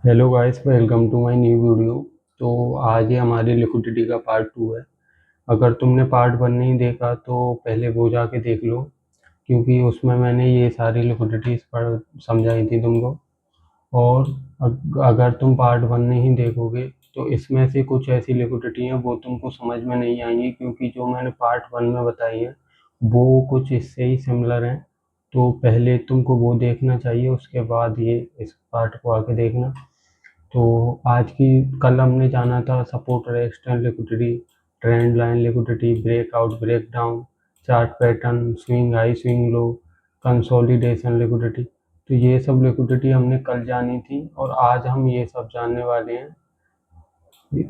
Hello guys, welcome to my new video. तो आज ये हमारी लिक्विडिटी का पार्ट 2 है। अगर तुमने पार्ट 1 नहीं देखा तो पहले वो जाके देख लो, क्योंकि उसमें मैंने ये सारी लिक्विडिटीज पर समझाई थी तुमको। और अगर तुम पार्ट 1 नहीं देखोगे तो इसमें से कुछ ऐसी लिक्विडिटी हैं वो तुमको समझ में नहीं आएंगी, क्योंकि जो मैंने पार्ट 1 में बताई है वो कुछ इससे ही सिमिलर हैं। तो पहले तुमको वो देखना चाहिए, उसके बाद ये इस पार्ट को आके देखना। तो कल हमने जाना था सपोर्ट और external liquidity, trend line liquidity, breakout, breakdown, chart pattern, swing high, swing low, consolidation liquidity. तो ये सब लिक्विडिटी हमने कल जानी थी, और आज हम ये सब जानने वाले हैं।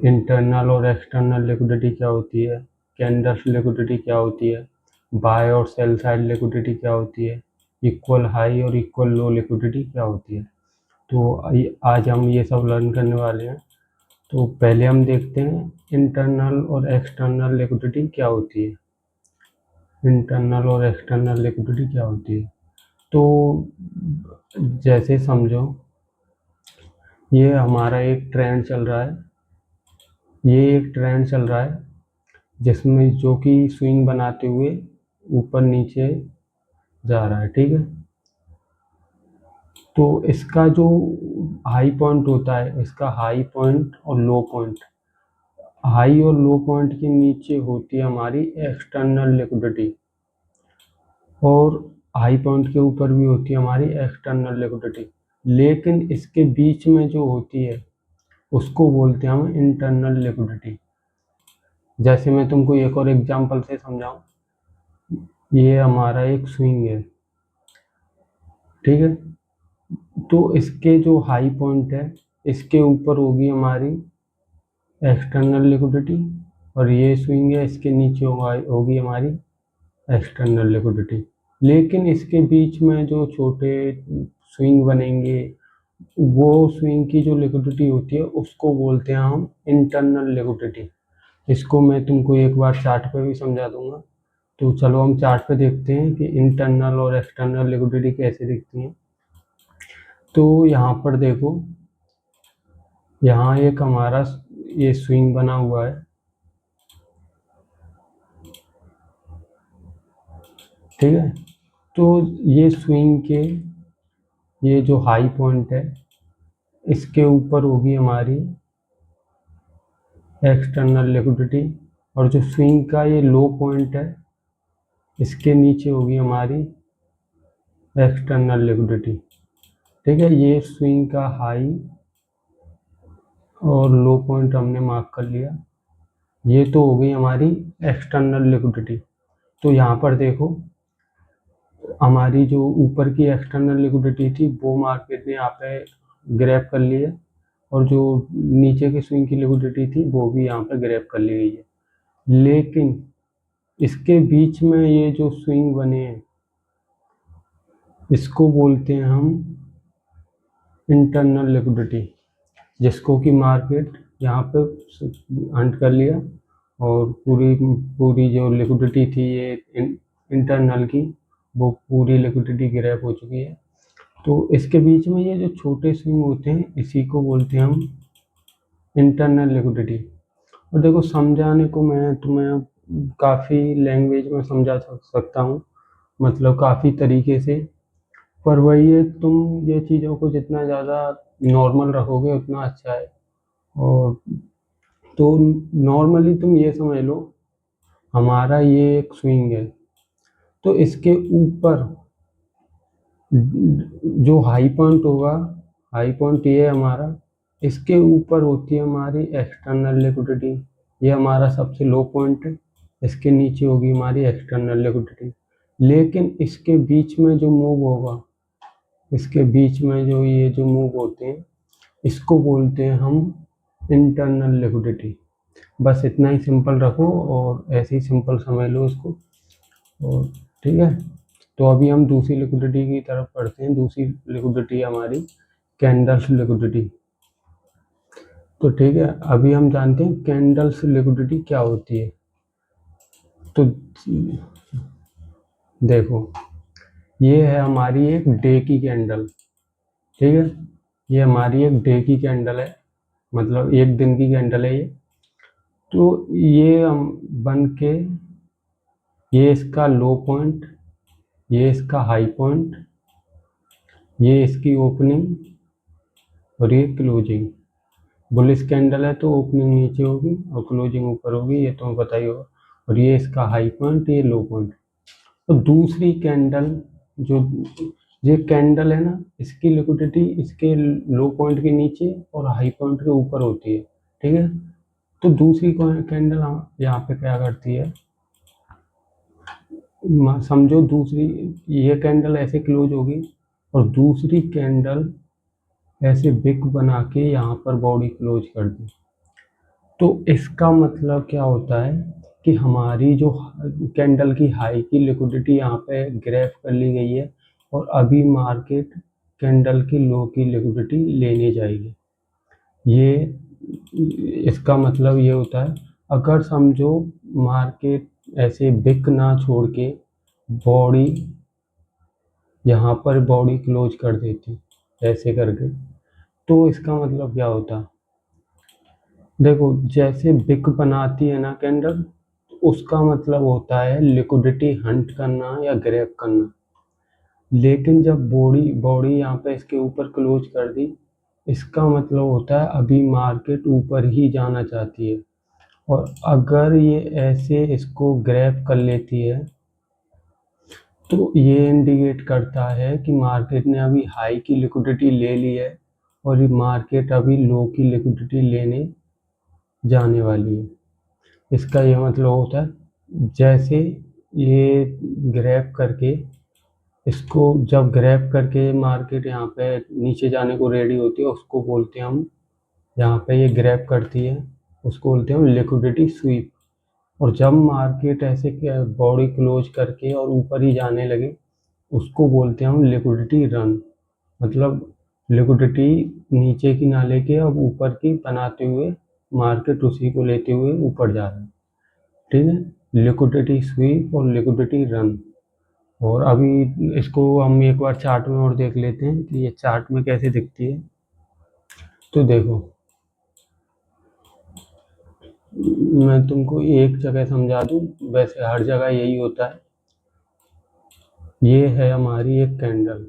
इंटरनल और एक्सटर्नल लिक्विडिटी क्या होती है, कैंडल्स लिक्विडिटी क्या होती है, बाय और सेल साइड लिक्विडिटी क्या होती है, इक्वल हाई और इक्वल लो लिक्विडिटी क्या होती है। तो आज हम ये सब लर्न करने वाले हैं। तो पहले हम देखते हैं इंटरनल और एक्सटर्नल लिक्विडिटी क्या होती है। इंटरनल और एक्सटर्नल लिक्विडिटी क्या होती है, तो जैसे समझो ये हमारा एक ट्रेंड चल रहा है। ये एक ट्रेंड चल रहा है जिसमें जो कि स्विंग बनाते हुए ऊपर नीचे जा रहा है, ठीक है। तो इसका जो हाई पॉइंट होता है, इसका हाई पॉइंट और लो पॉइंट, हाई और लो पॉइंट के नीचे होती है हमारी एक्सटर्नल लिक्विडिटी, और हाई पॉइंट के ऊपर भी होती है हमारी एक्सटर्नल लिक्विडिटी। लेकिन इसके बीच में जो होती है उसको बोलते हैं हम इंटरनल लिक्विडिटी। जैसे मैं तुमको एक और एग्जांपल से समझाऊं, ये हमारा एक स्विंग है, ठीक है। तो इसके जो हाई पॉइंट है, इसके ऊपर होगी हमारी एक्सटर्नल लिक्विडिटी, और ये स्विंग है, इसके नीचे होगी हमारी एक्सटर्नल लिक्विडिटी। लेकिन इसके बीच में जो छोटे स्विंग बनेंगे, वो स्विंग की जो लिक्विडिटी होती है उसको बोलते हैं हम इंटरनल लिक्विडिटी। इसको मैं तुमको एक बार चार्ट पे भी समझा दूंगा। तो चलो हम चार्ट पे देखते हैं कि इंटरनल और एक्सटर्नल लिक्विडिटी कैसे दिखती हैं। तो यहाँ पर देखो, यहाँ एक हमारा ये स्विंग बना हुआ है, ठीक है। तो ये स्विंग के ये जो हाई पॉइंट है, इसके ऊपर होगी हमारी एक्सटर्नल लिक्विडिटी, और जो स्विंग का ये लो पॉइंट है, इसके नीचे होगी हमारी एक्सटर्नल लिक्विडिटी, ठीक है। ये स्विंग का हाई और लो पॉइंट हमने मार्क कर लिया। ये तो हो गई हमारी एक्सटर्नल लिक्विडिटी। तो यहाँ पर देखो, हमारी जो ऊपर की एक्सटर्नल लिक्विडिटी थी वो मार्केट ने यहाँ पे ग्रैब कर ली है, और जो नीचे की स्विंग की लिक्विडिटी थी वो भी यहाँ पे ग्रैब कर ली गई है। लेकिन इसके बीच में ये जो स्विंग बने हैं, इसको बोलते हैं हम इंटरनल लिक्विडिटी, जिसको कि मार्केट यहाँ पे हंट कर लिया, और पूरी पूरी जो लिक्विडिटी थी ये इंटरनल की, वो पूरी लिक्विडिटी ग्रैब हो चुकी है। तो इसके बीच में ये जो छोटे स्विंग होते हैं, इसी को बोलते हैं हम इंटरनल लिक्विडिटी। और देखो, समझाने को मैं तुम्हें काफ़ी लैंग्वेज में समझा सकता हूँ, मतलब काफ़ी तरीके से। पर वही है, तुम ये चीज़ों को जितना ज़्यादा नॉर्मल रखोगे उतना अच्छा है। और तो नॉर्मली तुम ये समझ लो, हमारा ये एक स्विंग है, तो इसके ऊपर जो हाई पॉइंट होगा, हाई पॉइंट ये है हमारा, इसके ऊपर होती है हमारी एक्सटर्नल लिक्विडिटी। ये हमारा सबसे लो पॉइंट है, इसके नीचे होगी हमारी एक्सटर्नल लिक्विडिटी। लेकिन इसके बीच में जो मूव होगा, इसके बीच में जो ये जो मूव होते हैं, इसको बोलते हैं हम इंटरनल लिक्विडिटी। बस इतना ही सिंपल रखो, और ऐसे ही सिंपल समझ लो इसको, और ठीक है। तो अभी हम दूसरी लिक्विडिटी की तरफ पढ़ते हैं। दूसरी लिक्विडिटी हमारी कैंडल्स लिक्विडिटी। तो ठीक है, अभी हम जानते हैं कैंडल्स लिक्विडिटी क्या होती है। तो देखो, ये है हमारी एक डे की कैंडल, ठीक है। ये हमारी एक डे की कैंडल है, मतलब एक दिन की कैंडल है ये। तो ये हम बन के, ये इसका लो पॉइंट, ये इसका हाई पॉइंट, ये इसकी ओपनिंग और ये क्लोजिंग। बुलिश कैंडल है तो ओपनिंग नीचे होगी और क्लोजिंग ऊपर होगी, ये तुम्हें पता ही होगा। और ये इसका हाई पॉइंट, ये लो पॉइंट। तो दूसरी कैंडल, जो ये कैंडल है ना, इसकी लिक्विडिटी इसके लो पॉइंट के नीचे और हाई पॉइंट के ऊपर होती है, ठीक है। तो दूसरी कैंडल यहाँ पे क्या करती है, समझो दूसरी, ये कैंडल ऐसे क्लोज होगी और दूसरी कैंडल ऐसे विक बना के यहाँ पर बॉडी क्लोज कर दी। तो इसका मतलब क्या होता है कि हमारी जो कैंडल की हाई की लिक्विडिटी यहाँ पे ग्रैब कर ली गई है और अभी मार्केट कैंडल की लो की लिक्विडिटी लेने जाएगी। ये इसका मतलब ये होता है, अगर समझो मार्केट ऐसे बिक ना छोड़ के बॉडी यहाँ पर बॉडी क्लोज कर देती ऐसे करके, तो इसका मतलब क्या होता, देखो जैसे बिक बनाती है ना कैंडल, उसका मतलब होता है लिक्विडिटी हंट करना या ग्रैब करना। लेकिन जब बॉडी बॉडी यहाँ पे इसके ऊपर क्लोज कर दी, इसका मतलब होता है अभी मार्केट ऊपर ही जाना चाहती है। और अगर ये ऐसे इसको ग्रैब कर लेती है तो ये इंडिकेट करता है कि मार्केट ने अभी हाई की लिक्विडिटी ले ली है और ये मार्केट अभी लो की लिक्विडिटी लेने जाने वाली है। इसका ये मतलब होता है, जैसे ये ग्रैब करके इसको, जब ग्रैब करके मार्केट यहाँ पे नीचे जाने को रेडी होती है, उसको बोलते हैं हम, यहाँ पे ये ग्रैब करती है उसको बोलते हैं हम लिक्विडिटी स्वीप। और जब मार्केट ऐसे बॉडी क्लोज करके और ऊपर ही जाने लगे, उसको बोलते हैं हम लिक्विडिटी रन। मतलब लिक्विडिटी नीचे की ना लेके अब ऊपर की बनाते हुए मार्केट उसी को लेते हुए ऊपर जा रहा है, ठीक है। लिक्विडिटी स्वीप और लिक्विडिटी रन। और अभी इसको हम एक बार चार्ट में और देख लेते हैं कि ये चार्ट में कैसे दिखती है। तो देखो, मैं तुमको एक जगह समझा दूं, वैसे हर जगह यही होता है। ये है हमारी एक कैंडल,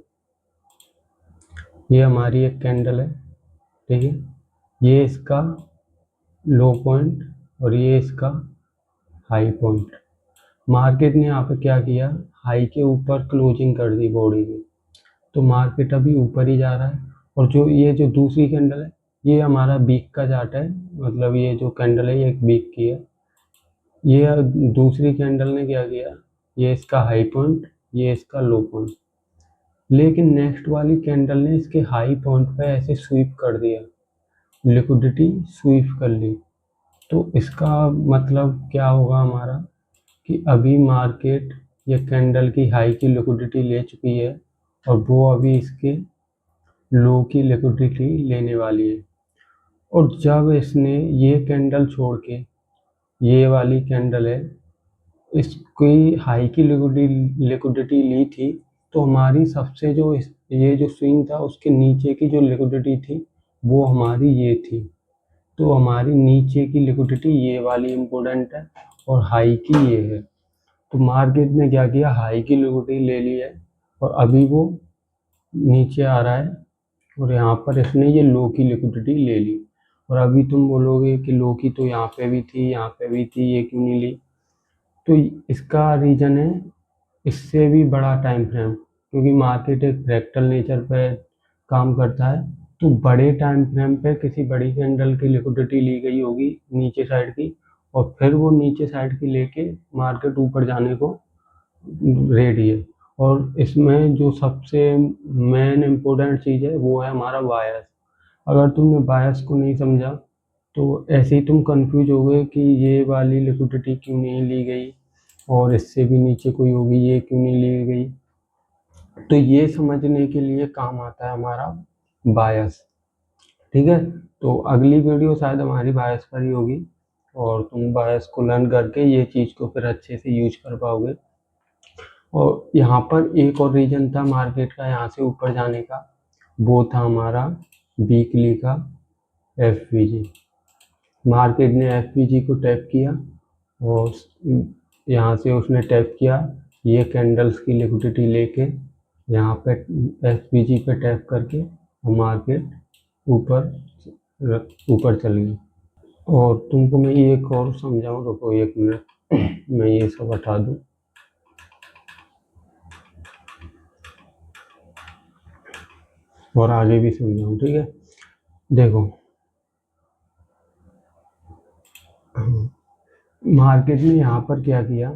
ये हमारी एक कैंडल है, ठीक है। ये इसका लो पॉइंट और ये इसका हाई पॉइंट। मार्केट ने यहाँ पे क्या किया, हाई के ऊपर क्लोजिंग कर दी बॉडी की, तो मार्केट अभी ऊपर ही जा रहा है। और जो ये जो दूसरी कैंडल है, ये हमारा वीक का चार्ट है, मतलब ये जो कैंडल है ये एक वीक की है। ये दूसरी कैंडल ने क्या किया, ये इसका हाई पॉइंट, ये इसका लो पॉइंट। लेकिन नेक्स्ट वाली कैंडल ने इसके हाई पॉइंट पे ऐसे स्वीप कर दिया, लिक्विडिटी स्वीप कर ली। तो इसका मतलब क्या होगा हमारा, कि अभी मार्केट ये कैंडल की हाई की लिक्विडिटी ले चुकी है और वो अभी इसके लो की लिक्विडिटी लेने वाली है। और जब इसने ये कैंडल छोड़ के, ये वाली कैंडल है, इसकी हाई की लिक्विडिटी ली थी, तो हमारी सबसे जो ये जो स्विंग था उसके नीचे की जो लिक्विडिटी थी वो हमारी ये थी। तो हमारी नीचे की लिक्विडिटी ये वाली इम्पोर्टेंट है और हाई की ये है। तो मार्केट ने क्या किया, हाई की लिक्विडिटी ले ली है और अभी वो नीचे आ रहा है और यहाँ पर इसने ये लो की लिक्विडिटी ले ली। और अभी तुम बोलोगे कि लो की तो यहाँ पे भी थी, यहाँ पे भी थी, ये क्यों नहीं ली। तो इसका रीज़न है इससे भी बड़ा टाइम फ्रेम, क्योंकि मार्केट एक फ्रैक्टल नेचर पे काम करता है। तो बड़े टाइम फ्रेम पे किसी बड़ी कैंडल की लिक्विडिटी ली गई होगी नीचे साइड की, और फिर वो नीचे साइड की लेके मार्केट ऊपर जाने को रेडी है। और इसमें जो सबसे मेन इम्पोर्टेंट चीज़ है वो है हमारा बायस। अगर तुमने बायस को नहीं समझा तो ऐसे ही तुम कंफ्यूज हो गए कि ये वाली लिक्विडिटी क्यों नहीं ली गई और इससे भी नीचे कोई होगी, ये क्यों नहीं ली गई। तो ये समझने के लिए काम आता है हमारा बायस, ठीक है। तो अगली वीडियो शायद हमारी बायस पर ही होगी और तुम बायस को लर्न करके ये चीज़ को फिर अच्छे से यूज कर पाओगे। और यहाँ पर एक और रीजन था मार्केट का यहाँ से ऊपर जाने का, वो था हमारा वीकली का एफवीजी। मार्केट ने एफवीजी को टैप किया और यहाँ से उसने टैप किया, ये कैंडल्स की लिक्विडिटी लेके यहाँ पे एफवीजी पे टैप करके मार्केट ऊपर ऊपर चल गई। और तुमको मैं एक और समझाऊँ, रुको 1 मिनट मैं ये सब हटा दूँ। और आगे भी समझाऊँ, ठीक है। देखो मार्केट ने यहाँ पर क्या किया,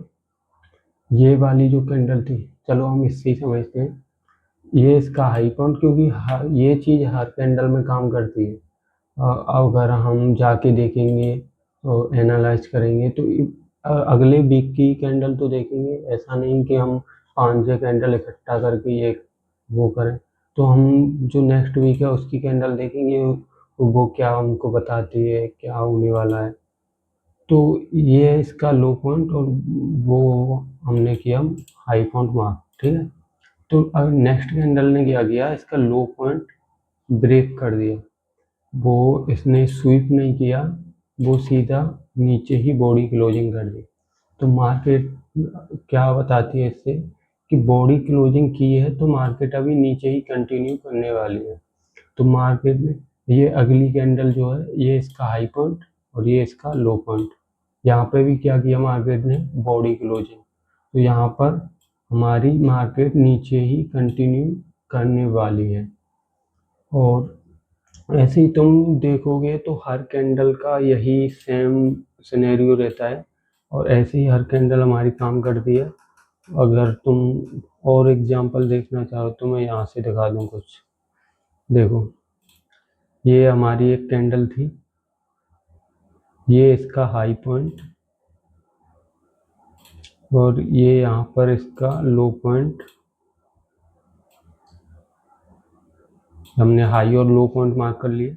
ये वाली जो कैंडल थी, चलो हम इससे ही समझते हैं, ये इसका हाई पॉइंट, क्योंकि ये चीज़ हर कैंडल में काम करती है। अगर हम जाके देखेंगे तो एनालाइज करेंगे तो अगले वीक की कैंडल तो देखेंगे, ऐसा नहीं कि हम 5-6 कैंडल इकट्ठा करके ये वो करें। तो हम जो नेक्स्ट वीक है उसकी कैंडल देखेंगे, वो क्या हमको बताती है, क्या होने वाला है। तो ये है इसका लो पॉइंट और वो हमने किया हाई पॉइंट मार्क, ठीक है। तो अब नेक्स्ट कैंडल ने क्या किया, इसका लो पॉइंट ब्रेक कर दिया। वो इसने स्वीप नहीं किया, वो सीधा नीचे ही बॉडी क्लोजिंग कर दी। तो मार्केट क्या बताती है इससे कि बॉडी क्लोजिंग की है तो मार्केट अभी नीचे ही कंटिन्यू करने वाली है। तो मार्केट में ये अगली कैंडल जो है, ये इसका हाई पॉइंट और ये इसका लो पॉइंट, यहाँ पे भी क्या किया मार्केट ने, बॉडी क्लोजिंग। तो यहाँ पर हमारी मार्केट नीचे ही कंटिन्यू करने वाली है। और ऐसे ही तुम देखोगे तो हर कैंडल का यही सेम सिनेरियो रहता है और ऐसे ही हर कैंडल हमारी काम करती है। अगर तुम और एग्जांपल देखना चाहो तो मैं यहाँ से दिखा दूँ कुछ। देखो ये हमारी एक कैंडल थी, ये इसका हाई पॉइंट और ये यहाँ पर इसका लो पॉइंट। हमने हाई और लो पॉइंट मार्क कर लिए।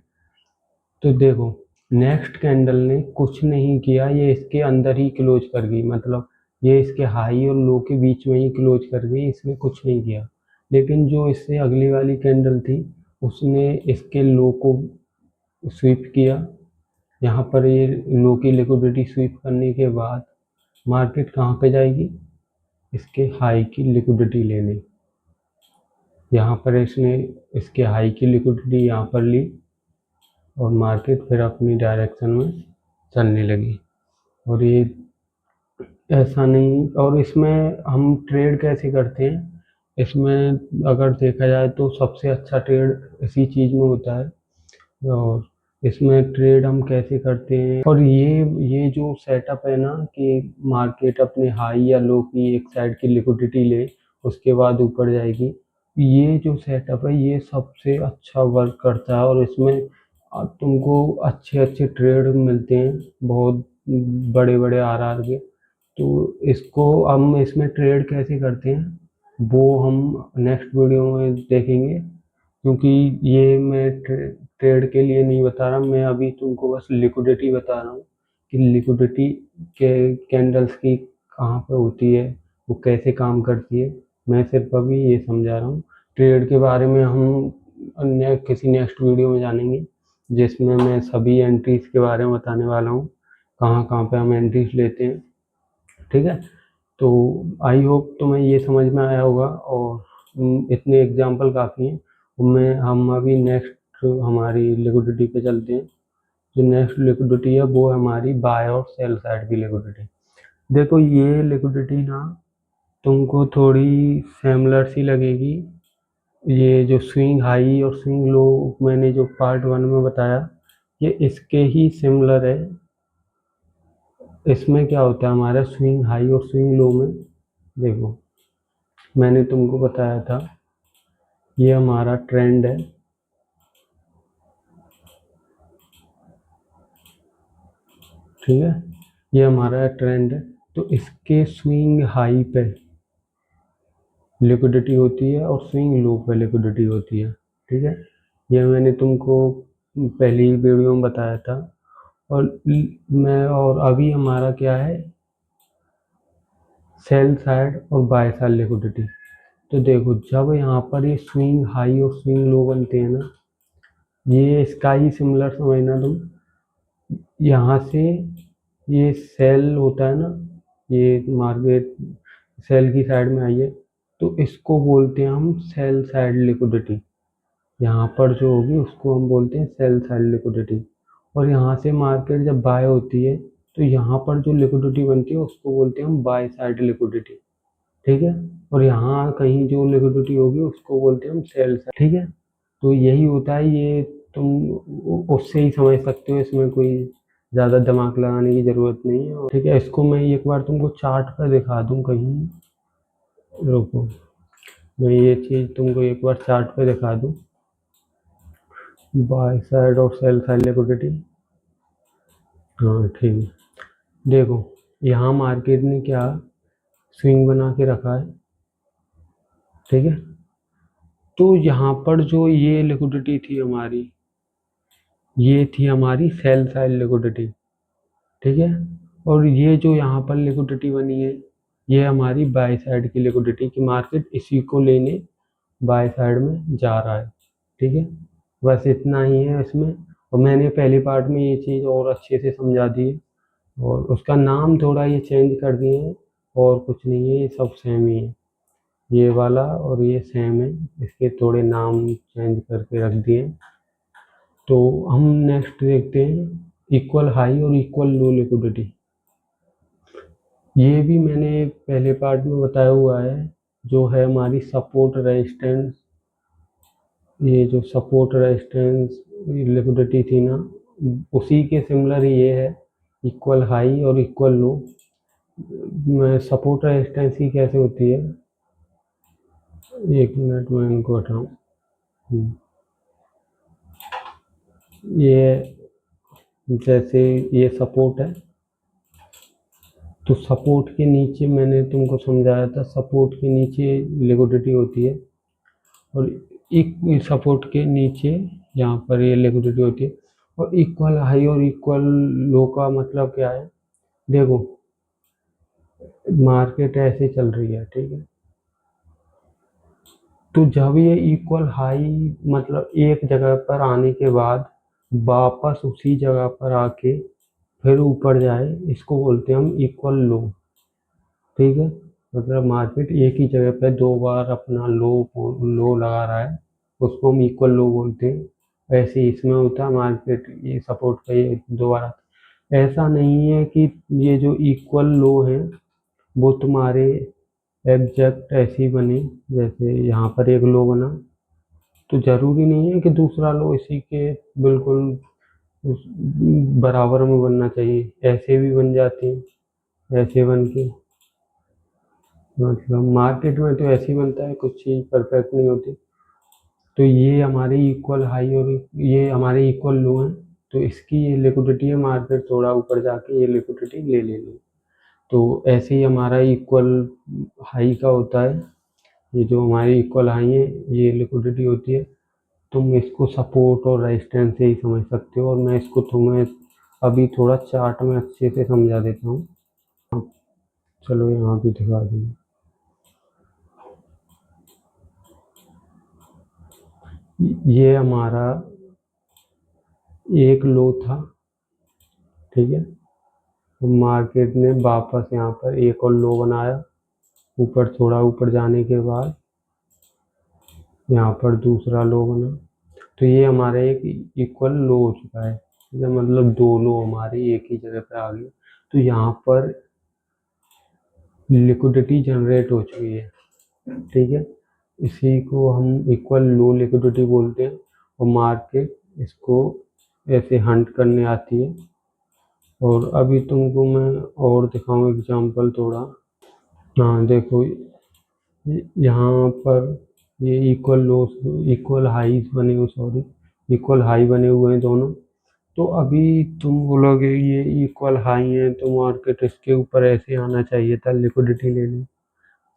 तो देखो नेक्स्ट कैंडल ने कुछ नहीं किया, ये इसके अंदर ही क्लोज कर गई, मतलब ये इसके हाई और लो के बीच में ही क्लोज कर गई, इसने कुछ नहीं किया। लेकिन जो इससे अगली वाली कैंडल थी उसने इसके लो को स्वीप किया। यहाँ पर ये लो की लिक्विडिटी स्वीप करने के बाद मार्केट कहाँ पे जाएगी, इसके हाई की लिक्विडिटी लेने। यहाँ पर इसने इसके हाई की लिक्विडिटी यहाँ पर ली और मार्केट फिर अपनी डायरेक्शन में चलने लगी। और ये ऐसा नहीं, और इसमें हम ट्रेड कैसे करते हैं, इसमें अगर देखा जाए तो सबसे अच्छा ट्रेड इसी चीज़ में होता है। और इसमें ट्रेड हम कैसे करते हैं, और ये जो सेटअप है ना कि मार्केट अपने हाई या लो की एक साइड की लिक्विडिटी ले उसके बाद ऊपर जाएगी, ये जो सेटअप है ये सबसे अच्छा वर्क करता है। और इसमें तुमको अच्छे अच्छे ट्रेड मिलते हैं, बहुत बड़े बड़े आरआर के। तो इसको हम इसमें ट्रेड कैसे करते हैं वो हम नेक्स्ट वीडियो में देखेंगे, क्योंकि ये मैं ट्रेड के लिए नहीं बता रहा, मैं अभी तुमको बस लिक्विडिटी बता रहा हूँ कि लिक्विडिटी के कैंडल्स की कहाँ पे होती है, वो कैसे काम करती है। मैं सिर्फ अभी ये समझा रहा हूँ। ट्रेड के बारे में हम अन्य किसी नेक्स्ट वीडियो में जानेंगे, जिसमें मैं सभी एंट्रीज के बारे में बताने वाला हूँ, कहाँ कहाँ पे हम एंट्रीज लेते हैं, ठीक है। तो आई होप तुम्हें ये समझ में आया होगा और इतने एग्जाम्पल काफ़ी हैं। हम अभी नेक्स्ट हमारी लिक्विडिटी पे चलते हैं। जो नेक्स्ट लिक्विडिटी है वो है हमारी बाय और सेल साइड की लिक्विडिटी। देखो ये लिक्विडिटी ना तुमको थोड़ी सिमिलर सी लगेगी, ये जो स्विंग हाई और स्विंग लो मैंने जो पार्ट 1 में बताया, ये इसके ही सिमिलर है। इसमें क्या होता है हमारा स्विंग हाई और स्विंग लो में, देखो मैंने तुमको बताया था ये हमारा ट्रेंड है, ठीक है, ये हमारा ट्रेंड है। तो इसके स्विंग हाई पे लिक्विडिटी होती है और स्विंग लो पे लिक्विडिटी होती है, ठीक है। ये मैंने तुमको पहली वीडियो में बताया था। और अभी हमारा क्या है, सेल साइड और बाय साइड लिक्विडिटी। तो देखो जब यहाँ पर ये स्विंग हाई और स्विंग लो बनते हैं ना, ये इसका ही सिमिलर समझना तुम। यहाँ से ये सेल होता है ना, ये मार्केट सेल की साइड में आई है, तो इसको बोलते हैं हम सेल साइड लिक्विडिटी। यहाँ पर जो होगी उसको हम बोलते हैं सेल साइड लिक्विडिटी। और यहाँ से मार्केट जब बाय होती है तो यहाँ पर जो लिक्विडिटी बनती है उसको बोलते हैं हम बाय साइड लिक्विडिटी। ठीक है। और यहाँ कहीं जो लिक्विडिटी होगी उसको बोलते हैं हम सेल साइड। ठीक है। तो यही होता है ये। तुम उससे ही समझ सकते हो, इसमें कोई ज़्यादा दिमाग लगाने की ज़रूरत नहीं है। ठीक है, इसको मैं एक बार तुमको चार्ट पर दिखा दूँ कहीं। रुको, मैं ये चीज़ तुमको एक बार चार्ट पे दिखा दूँ, बाय साइड और सेल साइड लिक्विडिटी। हाँ ठीक है। देखो यहाँ मार्केट ने क्या स्विंग बना के रखा है। ठीक है। तो यहाँ पर जो ये लिक्विडिटी थी हमारी, ये थी हमारी सेल साइड लिक्विडिटी। ठीक है। और ये जो यहाँ पर लिक्विडिटी बनी है, ये हमारी बाय साइड की लिक्विडिटी की मार्केट इसी को लेने बाय साइड में जा रहा है। ठीक है। बस इतना ही है इसमें। और मैंने पहले पार्ट में ये चीज़ और अच्छे से समझा दी है, और उसका नाम थोड़ा ये चेंज कर दिए हैं, और कुछ नहीं है, ये सब सेम ही है। ये वाला और ये सेम है, इसके थोड़े नाम चेंज करके रख दिए। तो हम नेक्स्ट देखते हैं इक्वल हाई और इक्वल लो लिक्विडिटी। ये भी मैंने पहले पार्ट में बताया हुआ है, जो है हमारी सपोर्ट रेजिस्टेंस। ये जो सपोर्ट रेजिस्टेंस लिक्विडिटी थी ना, उसी के सिमिलर ये है, इक्वल हाई और इक्वल लो। सपोर्ट रेजिस्टेंस की कैसे होती है, एक मिनट में इनको हटाऊँ। ये जैसे ये सपोर्ट है, तो सपोर्ट के नीचे मैंने तुमको समझाया था, सपोर्ट के नीचे लिक्विडिटी होती है, और एक सपोर्ट के नीचे यहाँ पर ये लिक्विडिटी होती है। और इक्वल हाई और इक्वल लो का मतलब क्या है, देखो मार्केट ऐसे चल रही है। ठीक है। तो जब ये इक्वल हाई मतलब एक जगह पर आने के बाद वापस उसी जगह पर आके फिर ऊपर जाए, इसको बोलते हैं हम इक्वल लो। ठीक है। मतलब मार्केट एक ही जगह पे दो बार अपना लो लगा रहा है, उसको हम इक्वल लो बोलते हैं। ऐसे ही इसमें होता है, मार्केट ये सपोर्ट का ये दो बार आता है। ऐसा नहीं है कि ये जो इक्वल लो है वो तुम्हारे एग्जैक्ट ऐसे ही बने, जैसे यहाँ पर एक लो बना तो जरूरी नहीं है कि दूसरा लो इसी के बिल्कुल बराबर में बनना चाहिए, ऐसे भी बन जाती है, ऐसे बन के। मतलब मार्केट में तो ऐसे ही बनता है, कुछ चीज़ परफेक्ट नहीं होती। तो ये हमारे इक्वल हाई और ये हमारे इक्वल लो हैं, तो इसकी ये लिक्विडिटी है, मार्केट थोड़ा ऊपर जाके ये लिक्विडिटी ले लेगी। तो ऐसे ही हमारा इक्वल हाई का होता है, ये जो हमारी इक्वल हाई है ये लिक्विडिटी होती है। तुम इसको सपोर्ट और रेजिस्टेंस से ही समझ सकते हो, और मैं इसको तुम्हें अभी थोड़ा चार्ट में अच्छे से समझा देता हूँ। चलो यहाँ भी दिखा दूँ। ये हमारा एक लो था। ठीक है। तो मार्केट ने वापस यहाँ पर एक और लो बनाया, ऊपर थोड़ा ऊपर जाने के बाद यहाँ पर दूसरा लो बना। तो ये हमारा एक इक्वल लो हो चुका है। मतलब दो लो हमारे एक ही जगह पे आ गए, तो यहाँ पर लिक्विडिटी जनरेट हो चुकी है। ठीक है। इसी को हम इक्वल लो लिक्विडिटी बोलते हैं, और मार्केट इसको ऐसे हंट करने आती है। और अभी तुमको मैं और दिखाऊं एग्जांपल थोड़ा। हाँ देखो, यहाँ पर ये इक्वल लो इक्वल हाईज बने हुए, सॉरी इक्वल हाई बने हुए हैं दोनों। तो अभी तुम बोलोगे ये इक्वल हाई है तो मार्केट इसके ऊपर ऐसे आना चाहिए था लिक्विडिटी लेने,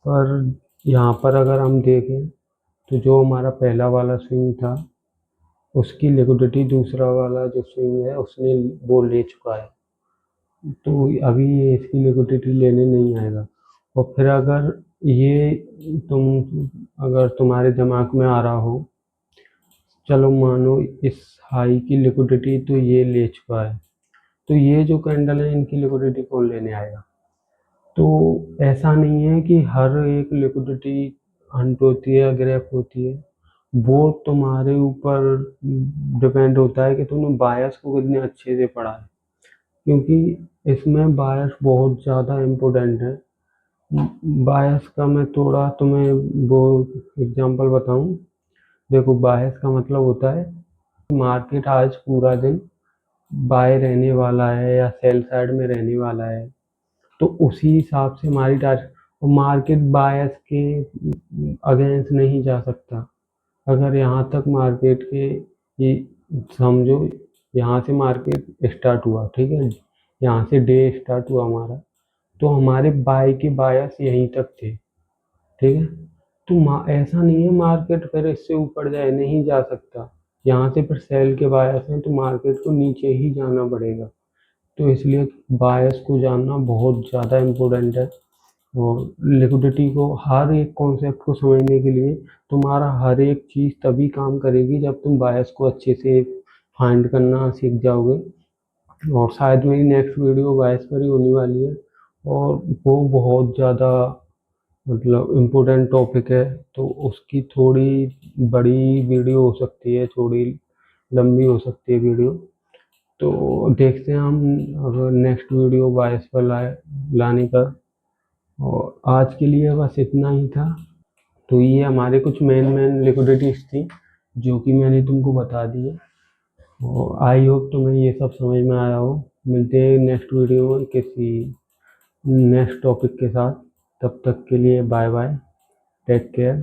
पर यहाँ पर अगर हम देखें तो जो हमारा पहला वाला स्विंग था उसकी लिक्विडिटी दूसरा वाला जो स्विंग है उसने वो ले चुका है, तो अभी ये इसकी लिक्विडिटी लेने नहीं आएगा। और फिर अगर ये तुम अगर तुम्हारे दिमाग में आ रहा हो चलो मानो इस हाई की लिक्विडिटी तो ये ले चुका है, तो ये जो कैंडल है इनकी लिक्विडिटी कौन लेने आएगा? तो ऐसा नहीं है कि हर एक लिक्विडिटी हंट होती है या ग्रैप होती है, वो तुम्हारे ऊपर डिपेंड होता है कि तुमने बायस को कितने अच्छे से पढ़ा है, क्योंकि इसमें बायस बहुत ज़्यादा इम्पोर्टेंट है। बायस का मैं थोड़ा तुम्हें वो एग्जांपल बताऊं। देखो, बायस का मतलब होता है मार्केट आज पूरा दिन बाय रहने वाला है या सेल साइड में रहने वाला है, तो उसी हिसाब से हमारी टारगेट, और मार्केट बायस के अगेंस्ट नहीं जा सकता। अगर यहाँ तक मार्केट के ये समझो, यहाँ से मार्केट स्टार्ट हुआ, ठीक है, यहाँ से डे स्टार्ट हुआ हमारा, तो हमारे बाय के बायस यहीं तक थे, ठीक है। तो ऐसा नहीं है मार्केट फिर इससे ऊपर जाए, नहीं जा सकता। यहाँ से फिर सेल के बायस हैं तो मार्केट को नीचे ही जाना पड़ेगा। तो इसलिए बायस को जानना बहुत ज़्यादा इम्पोर्टेंट है। और लिक्विडिटी को, हर एक कॉन्सेप्ट को समझने के लिए तुम्हारा हर एक चीज़ तभी काम करेगी जब तुम बायस को अच्छे से फाइंड करना सीख जाओगे। और शायद मेरी नेक्स्ट वीडियो बायस पर ही होने वाली है, और वो बहुत ज़्यादा मतलब इम्पोर्टेंट टॉपिक है, तो उसकी थोड़ी बड़ी वीडियो हो सकती है, थोड़ी लंबी हो सकती है वीडियो। तो देखते हैं हम अगर नेक्स्ट वीडियो बायस पर लाने का। और आज के लिए बस इतना ही था। तो ये हमारे कुछ मेन लिक्विडिटीज थी जो कि मैंने तुमको बता दी है, और आई होप तुम्हें ये सब समझ में आया हो। मिलते हैं नेक्स्ट वीडियो में किसी नेक्स्ट टॉपिक के साथ। तब तक के लिए बाय बाय, टेक केयर।